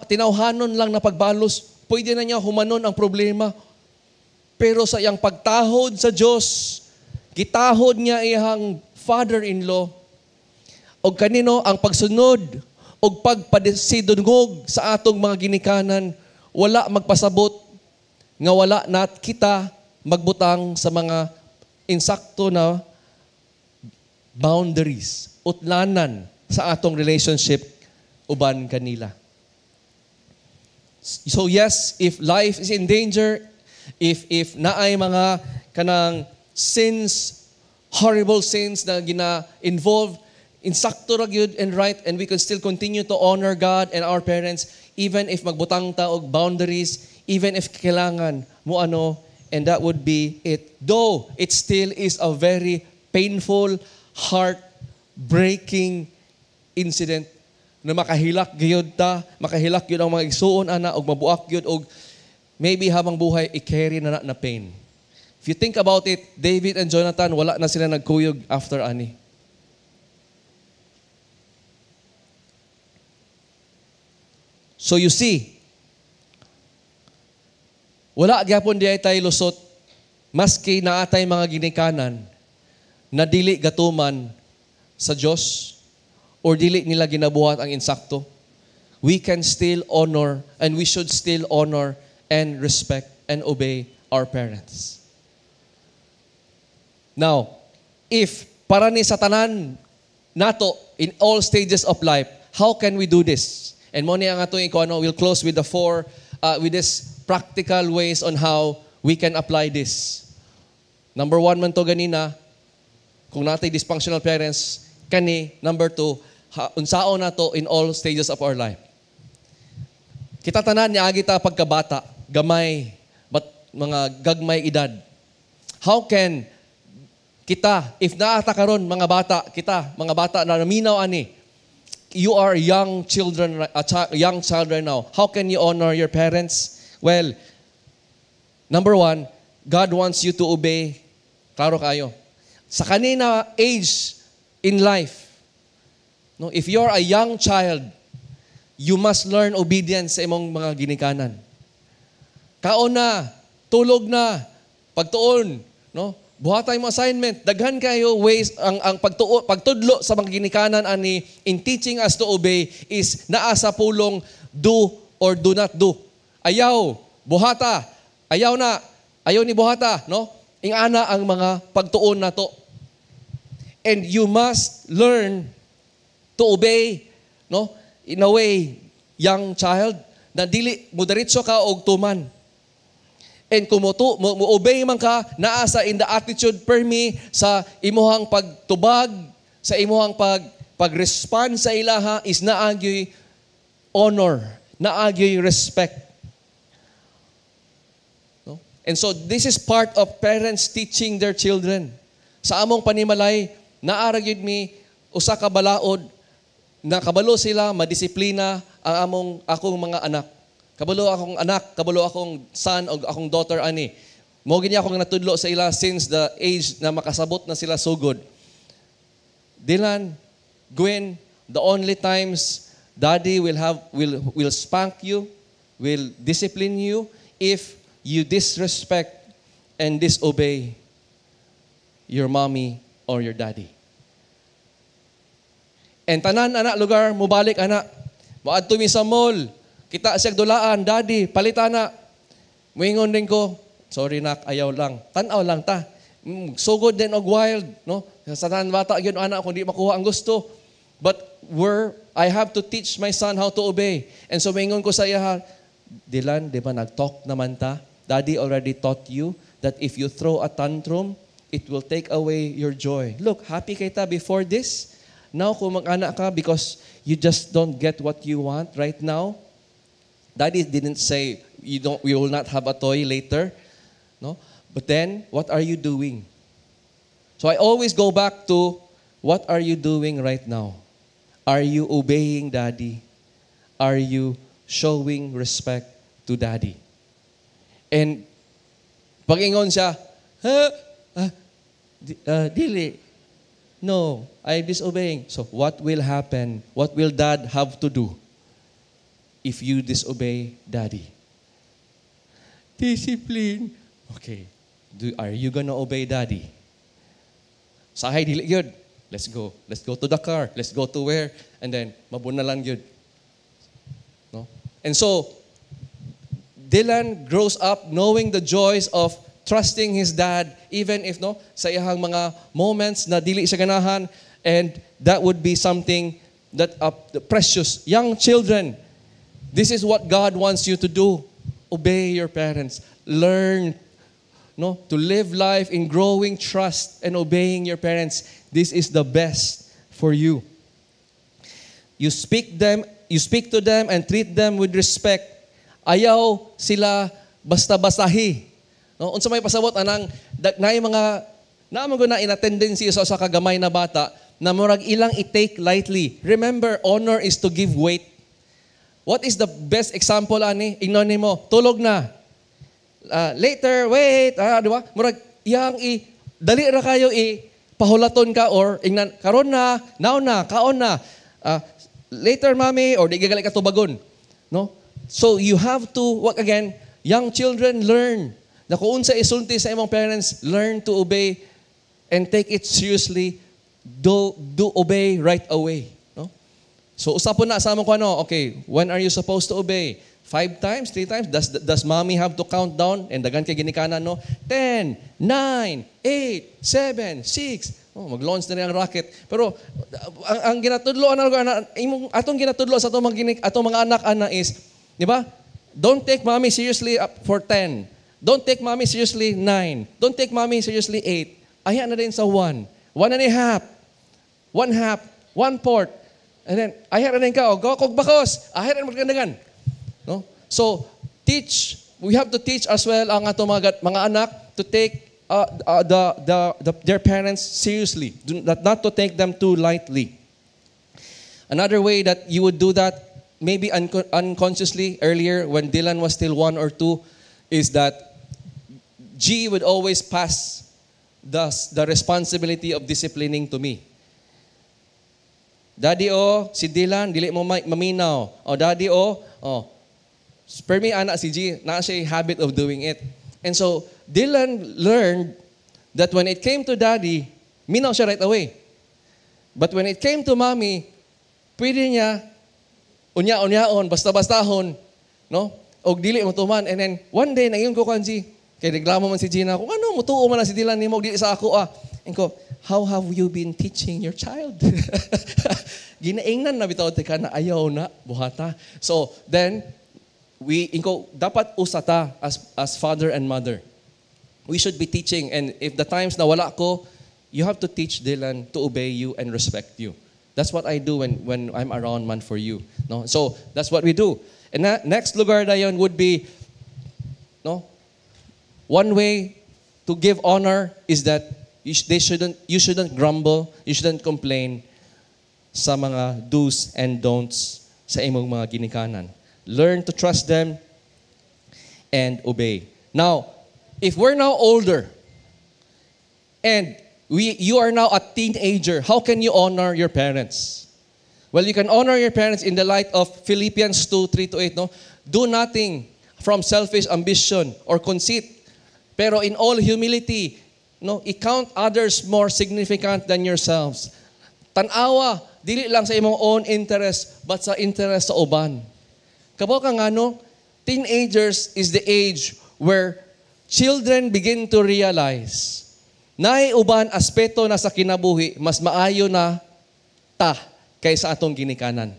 tinawhanon lang na pagbalos. Pwede na niya humanon ang problema. Pero sa iyang pagtahod sa Diyos, gitahod niya iyang father-in-law. O kanino ang pagsunod o pagpasidungog sa atong mga ginikanan, wala magpasabot nga wala nat kita magbutang sa mga insakto na boundaries, utlanan sa atong relationship uban kanila. So yes, if life is in danger, if naay mga kanang sins, horrible sins na gina-involve, insakto ra gyud and right, and we can still continue to honor God and our parents even if magbutang ta og boundaries, even if kailangan mo ano, and that would be it. Though it still is a very painful, heart-breaking incident na makahilak gyud ta, makahilak gyud ang mga igsuon ana og mabuak gyud og maybe habang buhay i-carry na pain. If you think about it, David and Jonathan, wala na sila nagkuyog after ani. So you see, wala gyapon diay tay lusot maski naatay mga ginikanan na dili gatuman sa Dios or dili nila ginabuhat ang insakto. We can still honor and we should still honor and respect and obey our parents. Now, if para ni sa tanan nato in all stages of life, how can we do this? And mo ni ang atong ikono, we'll close with with this practical ways on how we can apply this. Number 1 man to ganina, kung natay dysfunctional parents, kani number 2, unsaon nato in all stages of our life. Kita tanan niya agita pagkabata, gamay, but mga gagmay edad. How can kita, if naata karon mga bata na naminaw ani, you are young child right now. How can you honor your parents? Well, number 1, God wants you to obey. Klaro kayo. Sa kanina age in life, no, if you're a young child, you must learn obedience sa imong mga ginikanan. Kaon na, tulog na, pagtuon, no? Buhatay mo assignment, daghan kayo ways ang pagtudlo sa mga ginikanan ani in teaching us to obey is naa sa pulong do or do not do. Ayaw, buhata, ayaw ni buhata, no? Ingana ang mga pagtuon nato. And you must learn to obey, no? In a way, young child, na dili mo diretso ka og tuman. And kung mo-obey man ka, naasa in the attitude per me sa imuhang pagtubag, sa imuhang pag-respond sa ilaha is naagyoy honor, naagyoy respect. No? And so this is part of parents teaching their children. Sa among panimalay, naaragyod mi usa ka balaod na kabalo sila madisiplina ang akong mga anak. Kabalo akong anak, kabalo akong son o akong daughter ani. Mo gini akong natudlo sa ila since the age na makasabot na sila so good. Dylan, Gwen, the only times daddy will spank you, will discipline you if you disrespect and disobey your mommy or your daddy. And tanan, anak, lugar, mubalik, anak. Maadto mi sa mall. Kita siya dulaan, daddy, palita na. Muingon din ko, sorry nak, ayaw lang. Tanaw lang ta. Sugod din og wild, no? Sa tanan bata gyud anak kung di makuha ang gusto. But I have to teach my son how to obey. And so muingon ko sa iya, Dylan, di ba nag-talk naman ta? Daddy already taught you that if you throw a tantrum, it will take away your joy. Look, happy kita before this. Now, kung mag-anak ka because you just don't get what you want right now, Daddy didn't say we will not have a toy later. No? But then, what are you doing? So I always go back to, what are you doing right now? Are you obeying Daddy? Are you showing respect to Daddy? And pag-ingon siya, dili. No, I'm disobeying. So what will happen? What will Dad have to do if you disobey Daddy? Discipline. Okay. Are you gonna obey Daddy? Sahay, dili yun. Let's go. Let's go to the car. Let's go to where? And then, mabuna lang yun. No? And so, Dylan grows up knowing the joys of trusting his dad, even if sa iyang mga moments na dili siya ganahan, and that would be something that precious. Young children, this is what God wants you to do. Obey your parents. Learn to live life in growing trust and obeying your parents. This is the best for you. You speak to them and treat them with respect. Ayaw sila basta-bastahi. No, unsa may pasabot anang naay mga naman ko na inatendency sa kagamay na bata na murag ilang i-take lightly. Remember, honor is to give weight. What is the best example ani? Ingnon nimo, tulog na. Later, wait, di ba? Murag iyang dali ra kayo pahulaton ka or ingnan karon na, now na, kaon na. Later, mommy, or di gagali ka tubagon. No? So you have to, young children learn. Na kung unsa isulti sa imong parents, learn to obey and take it seriously. Do obey right away. No? So usapon na sa among okay, when are you supposed to obey? 5 times, 3 times? Does mommy have to count down? And dagan kay ginikanan, 10, 9, 8, 7, 6. Mag-launch na rin ang rocket. Pero ang ginatudlo atong ginatudlo sa atong mga anak is, di ba? Don't take mommy seriously for 10. Don't take mommy seriously 9. Don't take mommy seriously 8. Aya na din sa 1. 1.5. 1/4. And then, aya na din ka, kog bakos. Aya na magkandangan. No? So, we have to teach as well ang atong mga anak to take their parents seriously. Not to take them too lightly. Another way that you would do that, maybe unconsciously earlier when Dylan was still 1 or 2, is that G would always pass the responsibility of disciplining to me. Daddy, si Dylan, dili mo maminaw. Daddy, per me, anak si G, na siya habit of doing it. And so, Dylan learned that when it came to Daddy, minaw siya right away. But when it came to Mommy, pwede niya, unya-unyaon, basta-bastahon, no? O dili mo tuman. And then, one day, nangyon ko kan G, kaya reklamo man si Gina, kung ano, mutuo man na si Dylan ni mo, dili sa ako And ko, how have you been teaching your child? Ginaingnan na bitaw ka na ayaw na, buhata. So, then, dapat usata as father and mother. We should be teaching, and if the times na wala ko, you have to teach Dylan to obey you and respect you. That's what I do when I'm around man for you. No? So, that's what we do. And next lugar na yun would be, one way to give honor is that you shouldn't grumble, you shouldn't complain sa mga do's and don'ts sa imong mga ginikanan. Learn to trust them and obey. Now, if we're now older and you are now a teenager, how can you honor your parents? Well, you can honor your parents in the light of Philippians 2:3-8. No? Do nothing from selfish ambition or conceit. Pero in all humility, i-count others more significant than yourselves. Tanawa, dili lang sa imong own interest, but sa interest sa uban. Kabaw ka nga, teenagers is the age where children begin to realize na uban aspeto na sa kinabuhi, mas maayo na ta kaysa atong ginikanan.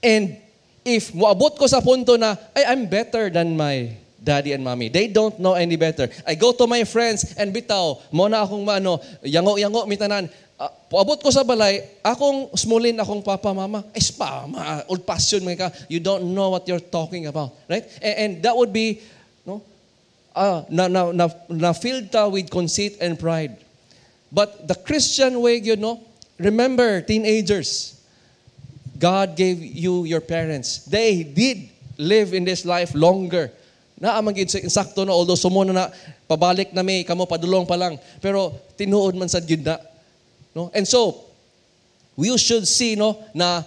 And if moabot ko sa punto na, I'm better than my daddy and mommy. They don't know any better. I go to my friends and bitaw, mo na akong yango-yango mitanan. Puabot ko sa balay, akong smulin akong papa, mama. Old passion mga ka. You don't know what you're talking about. Right? And that would be, na filled ta with conceit and pride. But the Christian way, remember, teenagers, God gave you your parents. They did live in this life longer. Naamagid sa insakto na, although sumuna na, pabalik na may, kamo padulong pa lang. Pero tinuod man sa gyud na. And so, we should see na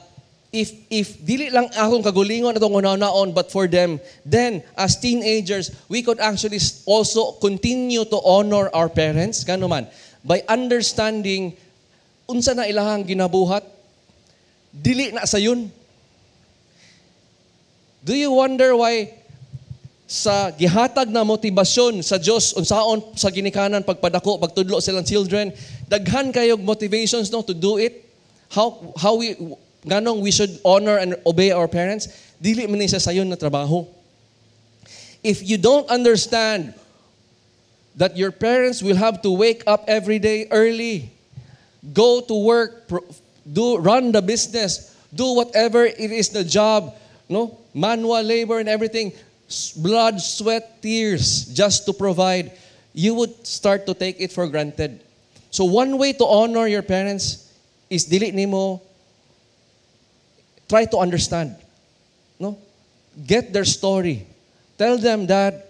if dili lang akong kagulingon atong unaon, but for them, then as teenagers, we could actually also continue to honor our parents, man, by understanding unsa na ilahang ginabuhat, dili na sayon. Do you wonder why sa gihatag na motibasyon sa Dios unsaon sa ginikanan pagpadako pagtudlo silang children, daghan kayog motivations to do it? How we should honor and obey our parents? Dili man ni sa sayon na trabaho. If you don't understand that your parents will have to wake up every day early, go to work, run the business, do whatever it is the job, manual labor and everything, blood, sweat, tears, just to provide, you would start to take it for granted. So one way to honor your parents is dili nimo, try to understand. Get their story. Tell them, Dad,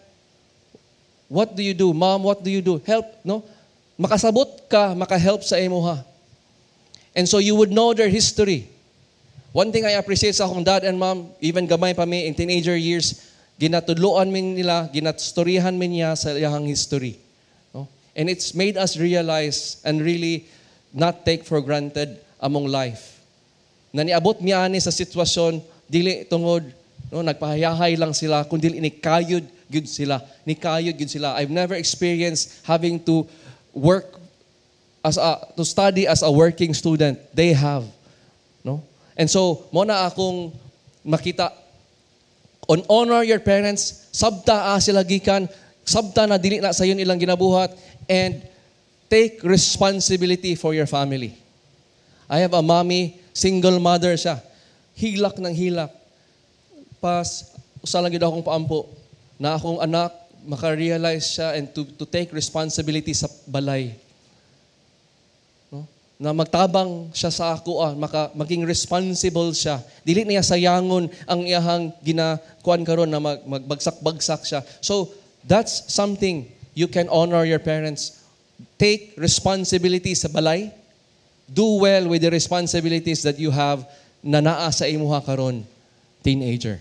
what do you do? Mom, what do you do? Help, makasabot ka, makahelp sa imuha. And so you would know their history. One thing I appreciate sa akong dad and mom, even gamay pa mi in teenager years, ginatudloan min nila, ginastoryahan min niya sa iyang history. And it's made us realize and really not take for granted among life. Na niabot miya ani sa sitwasyon, dili tungod, nagpahayahay lang sila, kundi nikayod gyud sila. Nikayod gyud sila. I've never experienced having to work to study as a working student. They have. And so, mo na akong makita, honor your parents, sabta sila gikan, sabta na dili na sayon ilang ginabuhat, and take responsibility for your family. I have a mommy, single mother siya. Hilak ng hilak. Usa lang gid akong paampo na akong anak maka-realize siya and to take responsibility sa balay. Na magtabang siya sa ako, maging responsible siya. Dili niya sayangon ang iyahang ginakuan karon na magbagsak-bagsak siya. So, that's something you can honor your parents. Take responsibility sa balay. Do well with the responsibilities that you have na naa sa imuha karon, teenager.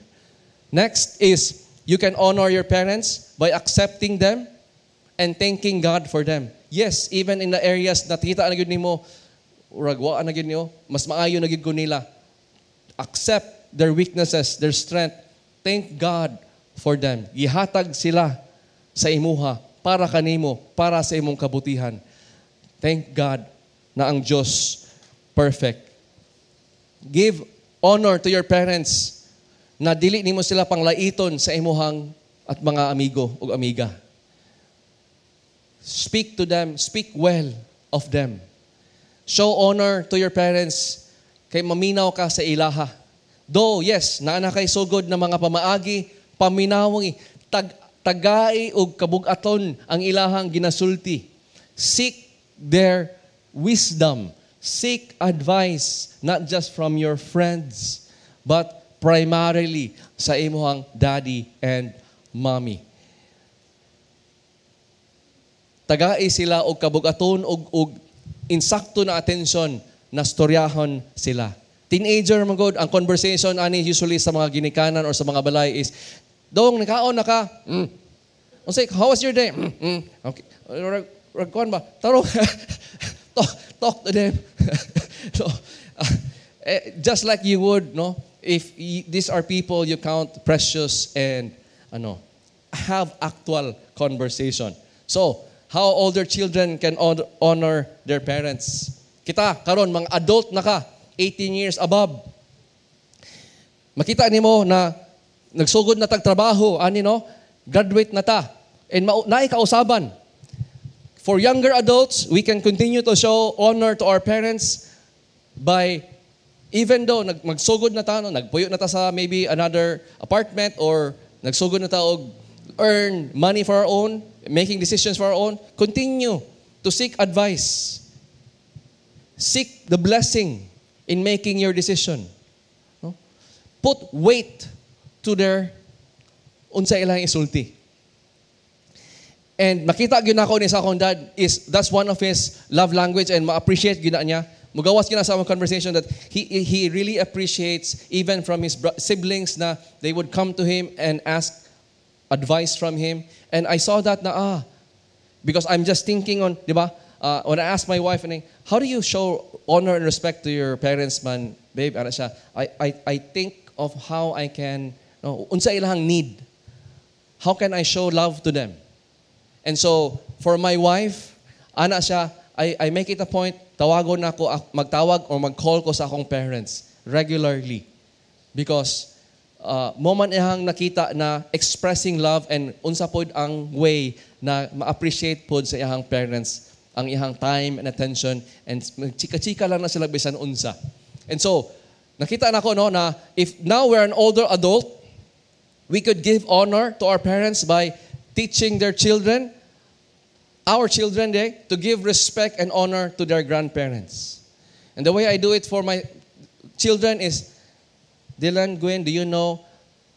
Next is, you can honor your parents by accepting them and thanking God for them. Yes, even in the areas na kita na gyud nimo, uragwaan na gyud niyo, mas maayo na gyud ko nila. Accept their weaknesses, their strength. Thank God for them. Gihatag sila sa imuha para kanimo, para sa imong kabutihan. Thank God na ang Diyos perfect. Give honor to your parents na dili nimo sila panglaiton sa imuhang at mga amigo o amiga. Speak to them, speak well of them. Show honor to your parents kay maminaw ka sa ilaha. Though, yes, naana kay sugod na mga pamaagi, paminawang tagai og kabugaton ang ilahang ginasulti. Seek their wisdom. Seek advice, not just from your friends, but primarily sa imuhang daddy and mommy. Tagai sila og kabugaton og insakto na atensyon na storyahon sila. teenager magod ang conversation ani usually sa mga ginikanan or sa mga balay is, "Dong, nakaon na ka?" Unsay, "How was your day?" Okay. Kuan ba? Taro. talk to them. So, just like you would, no? If these are people you count precious and have actual conversation. So, how older children can honor their parents. Kita, karon mga adult na ka, 18 years above. Makita nimo na nagsugod na tagtrabaho, graduate na ta. And naay kausaban. For younger adults, we can continue to show honor to our parents by, even though magsugod na ta, nagpuyo na ta sa maybe another apartment or nagsugod na ta og earn money for our own, making decisions for our own, continue to seek advice. Seek the blessing in making your decision. No? Put weight to their unsa ilang isulti. And makita gyud nako ni sa akong dad is that's one of his love language and ma-appreciate gyud niya. Mugawas gyud na sa among conversation that he really appreciates even from his siblings na they would come to him and ask advice from him. And I saw that na because I'm just thinking on, di ba? When I asked my wife, how do you show honor and respect to your parents, man, babe? Ano siya? I think of how I can, unsa ilang need. How can I show love to them? And so, for my wife, ana siya, I make it a point, tawagon na ako, magtawag or mag-call ko sa akong parents regularly. Because, moment ihang nakita na expressing love and unsa pod ang way na ma-appreciate pod sa ihang parents ang ihang time and attention and chika-chika lang na sila bisan unsa. And so, nakita na ko na if now we're an older adult, we could give honor to our parents by teaching their children, our children, to give respect and honor to their grandparents. And the way I do it for my children is, Dylan, Gwen, do you know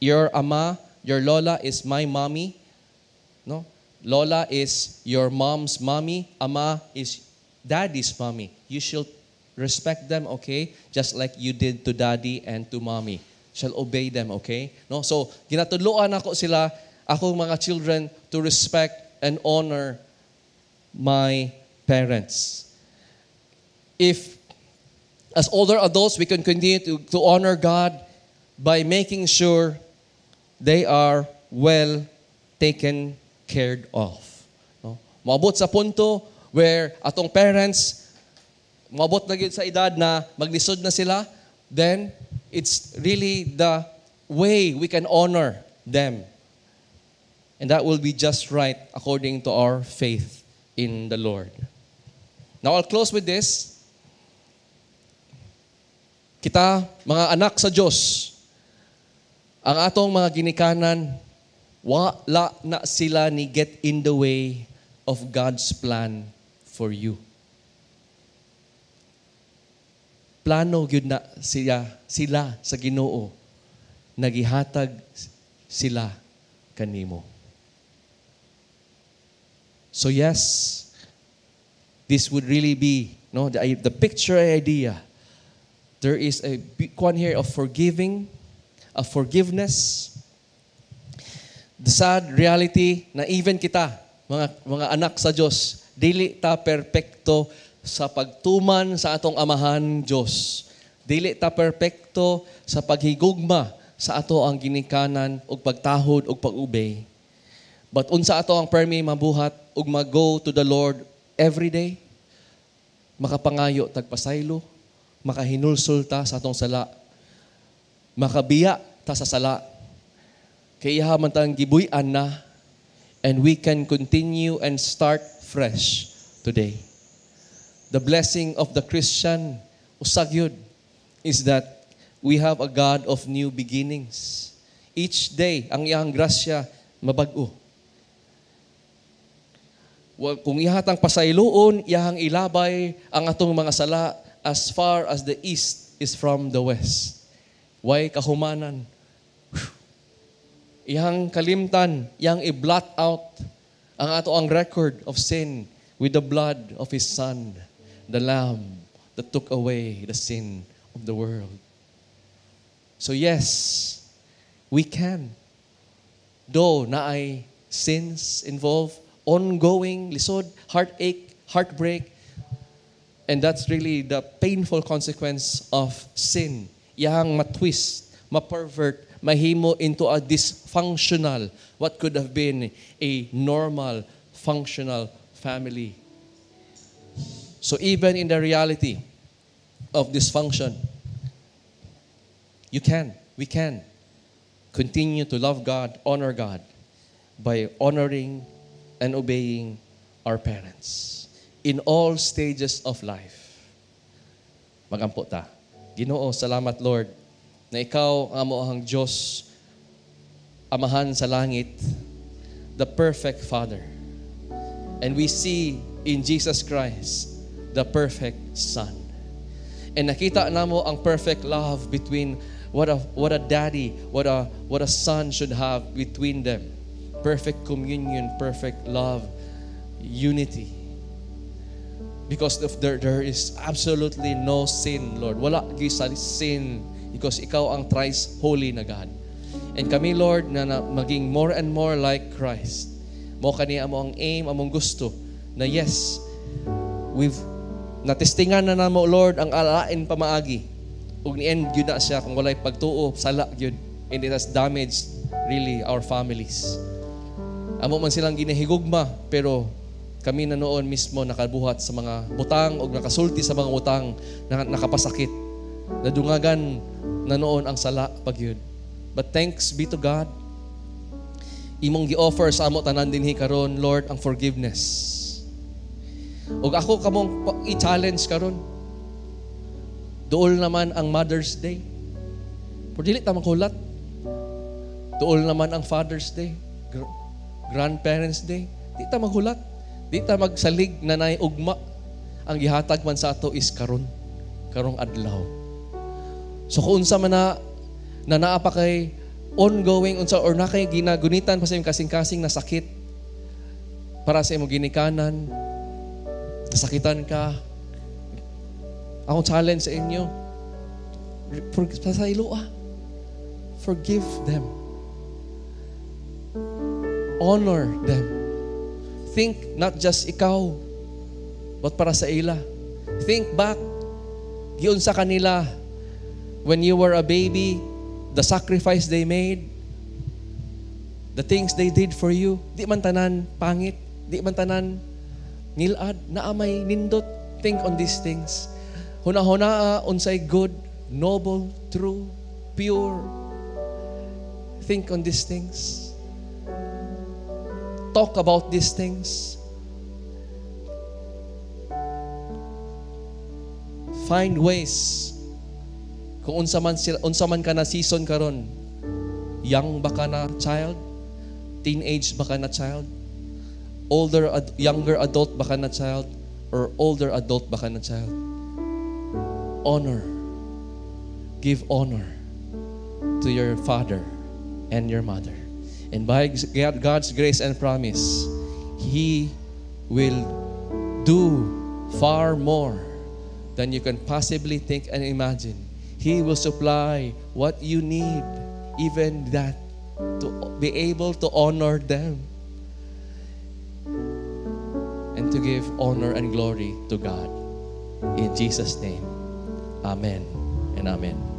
your ama, your lola is my mommy? No? Lola is your mom's mommy. Ama is daddy's mommy. You should respect them, okay? Just like you did to daddy and to mommy. Shall obey them, okay? No? So, ginatudloan ako sila, ako mga children, to respect and honor my parents. If, as older adults, we can continue to honor God by making sure they are well taken cared of. No? Maabot sa punto where atong parents, maabot na gyud sa edad na maglisod na sila, then it's really the way we can honor them. And that will be just right according to our faith in the Lord. Now I'll close with this. Kita, mga anak sa Diyos, ang atong mga ginikanan, wala na sila ni get in the way of God's plan for you. Plano gyud na sila sa Ginoo, nagihatag sila kanimo. So yes, this would really be the picture idea. There is a one here of forgiving, of forgiveness. The sad reality na even kita, mga anak sa Diyos, dili ta perpekto sa pagtuman sa atong amahan Diyos. Dili ta perpekto sa paghigugma sa ato ang ginikanan ug pagtahod ug pag-obey. But unsa ato ang permi mabuhat ug mag-go to the Lord every day, makapangayo tagpasaylo, makahinulsol ta sa atong sala, makabiya ta sa sala, kaya man tang gibuy-an na, and we can continue and start fresh today. The blessing of the Christian, usag yun, is that we have a God of new beginnings. Each day, ang iyang grasya, mabag-o. Kung ihatang pasayloon, iyang ilabay ang atong mga sala as far as the east is from the west. Way kahumanan. Iyang kalimtan, iyang i-blot out ang ato ang record of sin with the blood of His Son, the Lamb that took away the sin of the world. So yes, we can. Though na ay sins involved, ongoing, lisod, heartache, heartbreak, and that's really the painful consequence of sin. Yang matwist, ma-pervert, mahimo into a dysfunctional, what could have been a normal, functional family. So even in the reality of dysfunction, we can continue to love God, honor God, by honoring and obeying our parents in all stages of life. Magampo ta. Ginoo, salamat Lord, na ikaw ang amoahang Diyos, Amahan sa langit, the perfect Father. And we see in Jesus Christ, the perfect Son. And nakita namo ang perfect love between what a daddy, what a son should have between them. Perfect communion, perfect love, unity. Because there is absolutely no sin, Lord. Wala gisa sin because ikaw ang thrice holy na God. And kami, Lord, na maging more and more like Christ. Mo kaniya mo ang aim, among gusto na yes, we've natistingan na namo, Lord, ang alain pamaagi. Ug ni-end yun na siya kung walay pagtuo, sala yun. And it has damaged really our families. Amo man silang ginahigugma, pero kami na noon mismo nakabuhat sa mga butang o nakasulti sa mga butang na nakapasakit. Nadungagan na noon ang sala pagyud. But thanks be to God, imong gi-offer sa amo tanan dinhi karon, Lord, ang forgiveness. Ug ako kamong i-challenge karon. Duol naman ang Mother's Day. Pero dili ta makulat. Duol naman ang Father's Day, Grandparents' Day. Di ta maghulat. Di ta magsalig na nay ugma. Ang gihatag man sa ato is karong adlaw. So kung unsa man na naa pa kay ongoing unsa or na kay ginagunitan pa sa imong kasing-kasing na sakit para sa imong ginikanan, nasakitan ka, akong challenge sa inyo, forgive them. Honor them. Think not just ikaw, but para sa ila. Think back, giun sa kanila, when you were a baby, the sacrifice they made, the things they did for you, di man tanan pangit, di man tanan nilad, naamay nindot. Think on these things. Huna-huna unsay good, noble, true, pure. Think on these things. Talk about these things. Find ways. Kung unsa man ka na season karon, young ba ka na child? Teenage ba ka na child? Younger adult ba ka na child? Or older adult ba ka na child? Honor. Give honor to your father and your mother. And by God's grace and promise, He will do far more than you can possibly think and imagine. He will supply what you need, even that, to be able to honor them and to give honor and glory to God. In Jesus' name, amen and amen.